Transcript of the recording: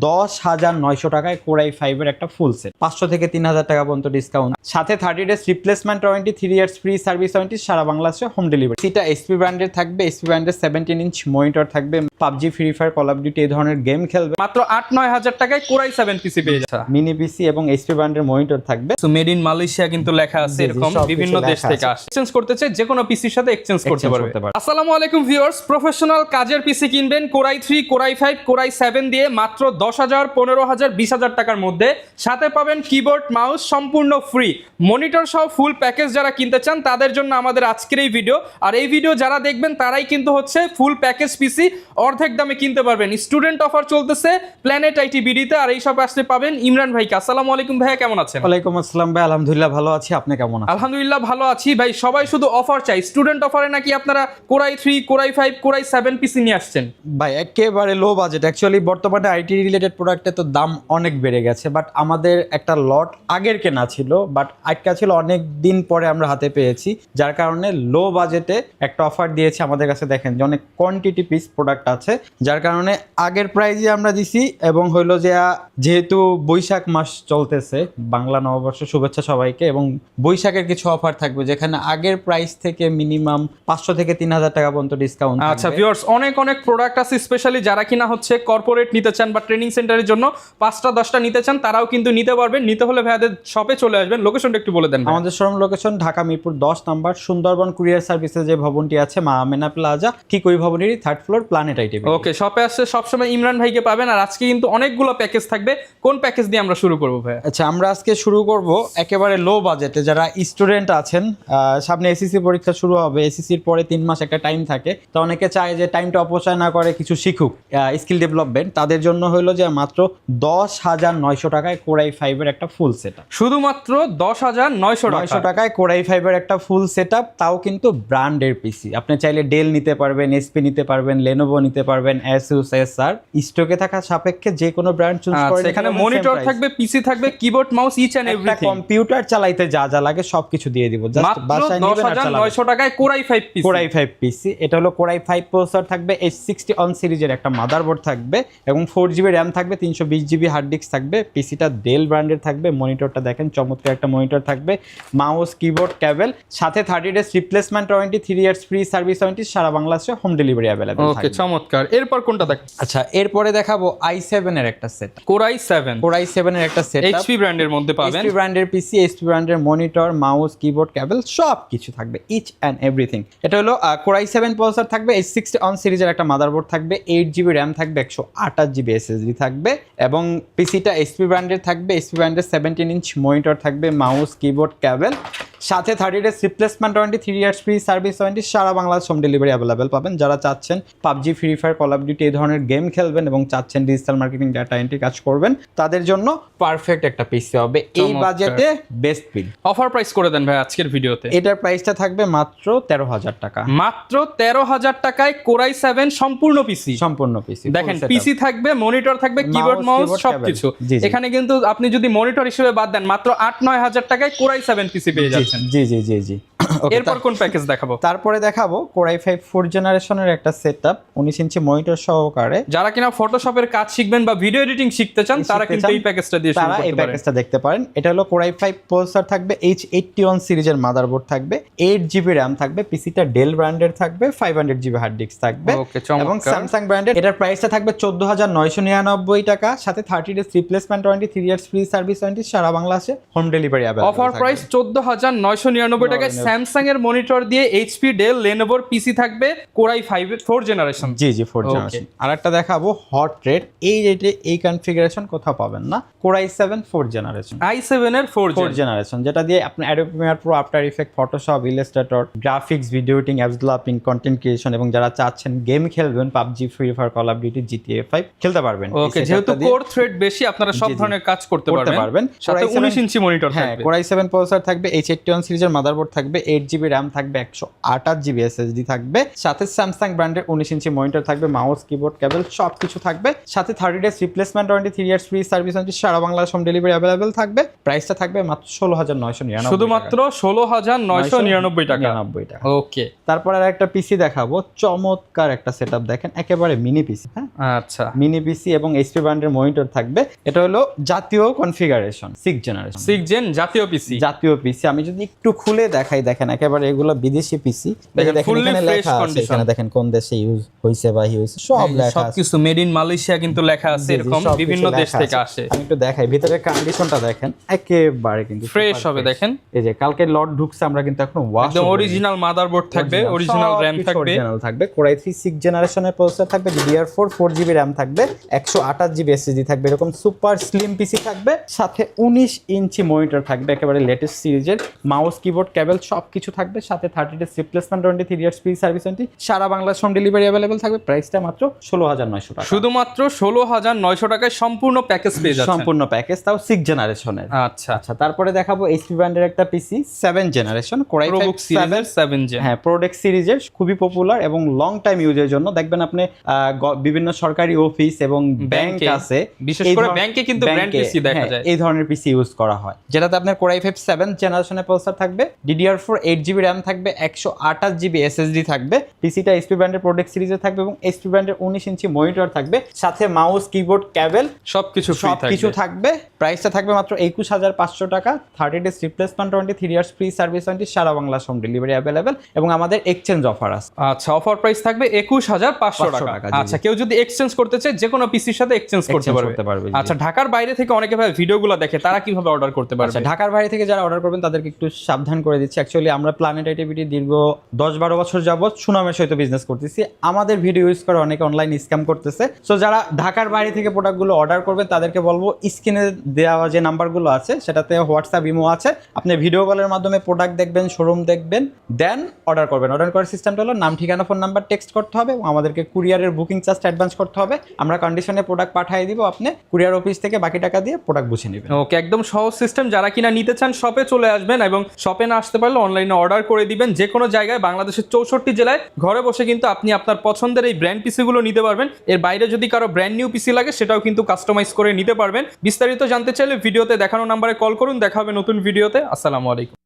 10,900 টাকায় Core i5 এর একটা ফুল সেট, 500 থেকে 3,000 টাকা পর্যন্ত ডিসকাউন্ট, সাথে 30 days replacement warranty, 3 years free service warranty, সারা বাংলাদেশে হোম ডেলিভারি। এটা এসপি ব্র্যান্ডের থাকবে, এসপি ব্র্যান্ডের 17 ইঞ্চ মনিটর থাকবে, PUBG, Free Fire, Call of Duty এই ধরনের গেম খেলবে। মাত্র 8-9 হাজার টাকায় Core i7 পিসি পেয়ে যাচ্ছে। মিনি পিসি এবং এসপি ব্র্যান্ডের মনিটর থাকবে। সো মেড ইন মালয়েশিয়া কিন্তু লেখা আছে, এরকম বিভিন্ন দেশ থেকে আসে। এক্সচেঞ্জ করতে চাই যে কোনো পিসির সাথে এক্সচেঞ্জ করতে পারবে। আসসালামু আলাইকুম ভিউয়ার্স, প্রফেশনাল কাজের পিসি কিনবেন Core i3, Core i5, Core i7 দিয়ে মাত্র 10,000, 15,000, 20,000 টাকার মধ্যে। সাথে পাবেন কিবোর্ড, মাউস সম্পূর্ণ ফ্রি, মনিটর সহ ফুল প্যাকেজ। যারা কিনতে চান তাদের জন্য আমাদের আজকের এই ভিডিও। আর এই ভিডিও যারা দেখবেন তারাই কিন্তু হচ্ছে ফুল প্যাকেজ পিসি অর্ধেক দামে কিনতে পারবেন। স্টুডেন্ট অফার চলতেছে প্ল্যানেট আইটি বিডিতে, আর এই সব আসলে পাবেন ইমরান ভাইকে। আসসালামু আলাইকুম ভাইয়া, কেমন আছেন? ওয়ালাইকুম আসসালাম ভাই, আলহামদুলিল্লাহ ভালো আছি, আপনি কেমন আছেন? আলহামদুলিল্লাহ ভালো আছি ভাই। সবাই শুধু অফার চাই, স্টুডেন্ট অফারে নাকি আপনারা Core i3, Core i5, Core i7 পিসি নিয়ে আসছেন? ভাই একেবারে লো বাজেট। অ্যাকচুয়ালি বর্তমানে আইটি রিলেটেড প্রোডাক্টের তো দাম অনেক বেড়ে গেছে, বাট আমাদের একটা লট আগের কেনা ছিল, বাট আটকা ছিল, অনেক দিন পরে আমরা হাতে পেয়েছি, যার কারণে লো বাজেটে একটা অফার দিয়েছে আমাদের কাছে। দেখেন যে অনেক কোয়ান্টিটি পিস প্রোডাক্ট আছে, যার কারণে আগের প্রাইজে আমরা দিছি। এবং হইলো যে যেহেতু বৈশাখ মাস চলতেছে, বাংলা নববর্ষ শুভেচ্ছা সবাইকে, এবং বৈশাখের কিছু অফার থাকবে যেখানে আগের প্রাইস থেকে মিনিমাম 500 থেকে 3,000 টাকা পর্যন্ত ডিসকাউন্ট। আচ্ছা ভিউয়ার্স, অনেক প্রোডাক্ট আছে, স্পেশালি যারা কিনা হচ্ছে কর্পোরেট নিতে চান বা ট্রেনিং সেন্টারের জন্য 5টা 10টা নিতে চান, তারাও কিন্তু নিতে পারবেন। নিতে হলে ভাইয়াদের শপে চলে আসবেন। লোকেশনটা একটু বলে দেন। আমাদের শোরুম লোকেশন ঢাকা মিরপুর 10 নম্বর, সুন্দরবন কুরিয়ার সার্ভিসের যে ভবনটি আছে মা আমেনা প্লাজা, ঠিক ওই ভবনেরই 3rd ফ্লোর, প্ল্যানেট আইটি। ওকে, শপে আসলে সবসময় ইমরান ভাইকে পাবেন। আর আজকে কিন্তু অনেকগুলো প্যাকেজ থাকবে। কোন প্যাকেজ দিয়ে আমরা শুরু করবো ভাই? আচ্ছা, আমরা আজকে শুরু করব একেবারে লো বাজেটে। যারা স্টুডেন্ট আছেন, সামনে এসএসসি পরীক্ষা শুরু হবে, এসএসসির পরে 3 মাস একটা টাইম থাকে, তো অনেকে চায় যে টাইমটা অপচয় না করে কিছু শিখুক, স্কিল ডেভেলপমেন্ট। তাদের জন্য হলো যে মাত্র 10,900 টাকায় Core i5 এর একটা ফুল সেটআপ। শুধুমাত্র 10,900 টাকায় Core i5 এর একটা ফুল সেটআপ, তাও কিন্তু ব্র্যান্ডের পিসি। আপনি চাইলে ডেল নিতে পারবেন, এসপি নিতে পারবেন, লেনোভো নিতে পারবেন, Asus, Acer, স্টকে থাকা সাপেক্ষে যে কোনো ব্র্যান্ড চুজ করে। এখানে মনিটর থাকবে, পিসি থাকবে, keyboard, mouse, each and everything. Computer চালাইতে যা যা লাগে সবকিছু দিয়ে দিব। জাস্ট বাসায় নেবেন আর চালাবেন। 10,900 টাকায় Core i5 পিসি। Core i5 পিসি, এটা হলো Core i5 প্রসেসর থাকবে, H60 অন সিরিজের একটা মাদারবোর্ড থাকবে, এবং 4GB RAM থাকবে, 320GB হার্ড ডিস্ক থাকবে। পিসিটা ডেল ব্র্যান্ডের থাকবে। মনিটরটা দেখেন চমৎকার একটা মনিটর থাকবে, মাউস, কিবোর্ড, কেবল, সাথে 30 days replacement warranty, 3 years free service warranty, সারা বাংলাদেশে হোম ডেলিভারি अवेलेबल থাকবে। ওকে, চমৎকার। এরপর কোনটা দেখ? আচ্ছা, এরপরে দেখাবো i7 এর একটা সেট। Core i7 এর একটা সেট, HP ব্র্যান্ডের মধ্যে পাবেন। HP ব্র্যান্ডের পিসি, HP ব্র্যান্ডের মনিটর, মাউস, কিবোর্ড, কেবল সব কিছু থাকবে, ইচ এন্ড এভরিথিং। এটা হলো Core i7 প্রসেসর থাকবে, H60 অন সিরিজের একটা মাদারবোর্ড থাকবে, 8GB RAM থাকবে, 128GB SSD থাকবে, এবং পিসিটা HP ব্র্যান্ডের থাকবে, HP ব্র্যান্ডের 17 ইঞ্চ মনিটর থাকবে, মাউস, কিবোর্ড, কেবল, সাথে 30 days replacement warranty, 3 years free service warranty, সারা বাংলাদেশ হোম ডেলিভারি अवेलेबल পাবেন। যারা চাচ্ছেন PUBG, Free Fire, Call of Duty এই ধরনের গেম খেলবেন এবং চাচ্ছেন ডিজিটাল মার্কেটিং, ডাটা এন্ট্রি কাজ করবেন, তাদের জন্য পারফেক্ট একটা পিসি হবে এই বাজেটে, বেস্ট বিল। অফার প্রাইস করে দেন ভাই আজকের ভিডিওতে। এটার প্রাইসটা থাকবে মাত্র 13,000 টাকা। মাত্র 13,000 টাকায় Core i7 সম্পূর্ণ পিসি। দেখেন, পিসি থাকবে, মনিটর থাকবে, কিবোর্ড, মাউস সবকিছু। এখানে কিন্তু আপনি যদি মনিটর হিসেবে বাদ দেন, মাত্র 8-9 হাজার টাকায় Core i7 পিসি পেয়ে যাচ্ছেন। জি। এরপর কোন প্যাকেজ দেখাবো? তারপরে দেখাবো Core i5 4th জেনারেশনের একটা সেটআপ, 19 ইঞ্চি মনিটর সহকারে। যারা কিনা ফটোশপের কাজ শিখবেন বা ভিডিও এডিটিং শিখতে চান, তারা কিন্তু এই প্যাকেজটা দিয়ে শুরু করতে পারেন। এই প্যাকেজটা দেখতে পারেন। এটা হলো Core i5 প্রসেসর থাকবে, H80 অন সিরিজের মাদারবোর্ড থাকবে, 8GB RAM থাকবে, পিসিটা ডেল ব্র্যান্ডের থাকবে, 500GB হার্ড ডিস্ক থাকবে, এবং স্যামসাং ব্র্যান্ডের। এটার প্রাইসটা থাকবে 14,999 টাকা, সাথে 30 days replacement warranty, 3 years free service warranty, সারা বাংলাদেশে home delivery available. Offer price 14,999 টাকায় স্যামসাং এর মনিটর দিয়ে HP, ডেল, লেনোভোর পিসি থাকবে, Core i5 4th জেনারেশন। জি 4th জেনারেশন। আরেকটা দেখাবো হট রেট, এই রেটে এই কনফিগারেশন কোথাও পাবেন না। Core i7 4th generation, i7 এর 4th জেনারেশন, যেটা দিয়ে আপনি Adobe Premiere Pro, after effect, Photoshop, Illustrator, graphics, video editing, apps developing, content creation, এবং যারা চাচ্ছেন গেম খেলবেন PUBG, Free Fire, Call of duty, GTA 5 খেলতে পারবেন। ওকে, যেহেতু কোর থ্রেড বেশি, আপনারা সব ধরনের কাজ করতে পারবেন। সাথে 19 ইঞ্চি মনিটর থাকবে। Core i7 প্রসেসর থাকবে, H80 61 সিরিজের মাদারবোর্ড থাকবে, 8GB র্যাম থাকবে, 128GB SSD থাকবে, সাথে স্যামসাং ব্র্যান্ডের 19 ইঞ্চি মনিটর থাকবে, মাউস কিবোর্ড কেবল সব কিছু থাকবে, সাথে 30 days replacement warranty, 3 years free service warranty, সারা বাংলাদেশ হোম ডেলিভারি অ্যাভেলেবেল থাকবে। প্রাইসটা থাকবে মাত্র 16,999 শুধুমাত্র 16,999 টাকা। ওকে, তারপর আর একটা পিসি দেখাবো, চমৎকার একটা সেটআপ দেখেন, একেবারে মিনি পিসি। হ্যাঁ আচ্ছা, মিনি পিসি এবং এইচপি ব্র্যান্ডের মনিটর থাকবে। এটা হলো জাতীয় কনফিগারেশন 6 জেনারেশন, 6 জেন জাতীয় পিসি। জাতীয় পিসি আমি যদি একটু খুলে দেখাই, দেখেন একেবারে এগুলো বিদেশি পিসি। দেখেন এখানে লেখা আছে, এখানে দেখেন কোন দেশে ইউজ হইছে বা হইছে সব লেখা আছে, সবকিছু মেড ইন মালয়েশিয়া কিন্তু লেখা আছে, এরকম বিভিন্ন দেশ থেকে আসে। আমি একটু দেখাই ভিতরের কন্ডিশনটা দেখেন, একেবারে কিন্তু ফ্রেশ হবে। দেখেন এই যে কালকে লট ঢুকছে, আমরা কিন্তু এখন ওয়াশ, একদম অরিজিনাল মাদারবোর্ড থাকবে, অরিজিনাল র‍্যাম থাকবে, অরিজিনাল থাকবে, Core i3 6 জেনারেশনের প্রসেসর থাকবে, DDR4 4GB র‍্যাম থাকবে, 128GB SSD থাকবে, এরকম সুপার স্লিম পিসি থাকবে, সাথে 19 ইঞ্চি মনিটর থাকবে, একেবারে লেটেস্ট সিরিজের, মাউস কিবোর্ড কেবল সবকিছু থাকবে, সাথে 30 days replacement warranty, 3 years free service warranty, সারা বাংলাদেশ হোম ডেলিভারি अवेलेबल থাকবে। প্রাইসটা মাত্র 16,900 টাকা, শুধুমাত্র 16,900 টাকায় সম্পূর্ণ প্যাকেজ পেয়ে যাচ্ছেন, সম্পূর্ণ প্যাকেজ, তাও 6 জেনারেশনের। আচ্ছা আচ্ছা, তারপরে দেখাবো এইচপি ব্র্যান্ডের একটা পিসি 7 জেনারেশন, Core i5 সিরিজের 7 জেন। হ্যাঁ, প্রোডাক্ট সিরিজের খুবই পপুলার এবং লং টাইম ইউজের জন্য। দেখবেন আপনি বিভিন্ন সরকারি অফিস এবং ব্যাংক আছে, বিশেষ করে ব্যাংকে কিন্তু ব্র্যান্ড পিসি দেখা যায়, এই ধরনের পিসি ইউজ করা হয়, যেটাতে আপনার Core i5 7 জেনারেশনের প্রসেসর থাকবে, DDR4 8GB র‍্যাম থাকবে, 128GB SSD থাকবে। পিসিটা এইচপি ব্র্যান্ডের প্রোডাক্ট সিরিজে থাকবে এবং এইচপি ব্র্যান্ডের 19 ইঞ্চি মনিটর থাকবে, সাথে মাউস কিবোর্ড কেবল সবকিছু থাকবে। প্রাইসটা থাকবে মাত্র 21,500 টাকা, 30 days replacement warranty, 3 years free service warranty, সারা বাংলাদেশ হোম ডেলিভারি अवेलेबल এবং আমাদের এক্সচেঞ্জ অফার আছে। আচ্ছা, অফার প্রাইস থাকবে 21,500 টাকা। আচ্ছা, কেউ যদি এক্সচেঞ্জ করতে চায় যে কোনো পিসির সাথে এক্সচেঞ্জ করতে পারবে। আচ্ছা, ঢাকার বাইরে থেকে অনেকে ভাই ভিডিওগুলো দেখে, তারা কিভাবে অর্ডার করতে পারবে? আচ্ছা, ঢাকার বাইরে থেকে যারা অর্ডার করবেন তাদেরকে একটু সাবধান করে দিচ্ছি। অ্যাকচুয়ালি আমরা প্ল্যানেট আইটিভিটি দীর্ঘ 10-12 বছর যাবত সুনামের সহিত বিজনেস করতেছি। আমাদের ভিডিও ইউজ করে অনেকে অনলাইন স্ক্যাম করতেছে। সো যারা ঢাকার বাইরে থেকে প্রোডাক্টগুলো অর্ডার করবেন তাদেরকে বলবো, স্ক্রিনে দেওয়া যে নাম্বারগুলো আছে সেটাতে হোয়াটসঅ্যাপ, ইমো আছে, আপনি ভিডিও কলের মাধ্যমে প্রোডাক্ট দেখবেন, শোরুম দেখবেন, দেন অর্ডার করবেন। অর্ডার করার সিস্টেমটা হলো নাম, ঠিকানা, ফোন নাম্বার টেক্সট করতে হবে এবং আমাদেরকে কুরিয়ারের বুকিং চার্জটা অ্যাডভান্স করতে হবে। আমরা কন্ডিশনে প্রোডাক্ট পাঠিয়ে দিব, আপনি কুরিয়ার অফিস থেকে বাকি টাকা দিয়ে প্রোডাক্ট বুঝে নেবেন। ওকে, একদম সহজ সিস্টেম। যারা কিনা নিতে চান শপে চলে আসবেন এবং শপে না আসতে পারলে অনলাইনে অর্ডার করে দিবেন। যে কোনো জায়গায় বাংলাদেশের 64 জেলায় ঘরে বসে কিন্তু আপনি আপনার পছন্দের এই ব্র্যান্ড পিসিগুলো নিতে পারবেন। এর বাইরে যদি কারো ব্র্যান্ড নিউ পিসি লাগে সেটাও কিন্তু কাস্টমাইজ করে নিতে পারবেন। বিস্তারিত জানতে চাইলে ভিডিওতে দেখানো নাম্বারে কল করুন। দেখা হবে নতুন ভিডিওতে। আসসালামু আলাইকুম।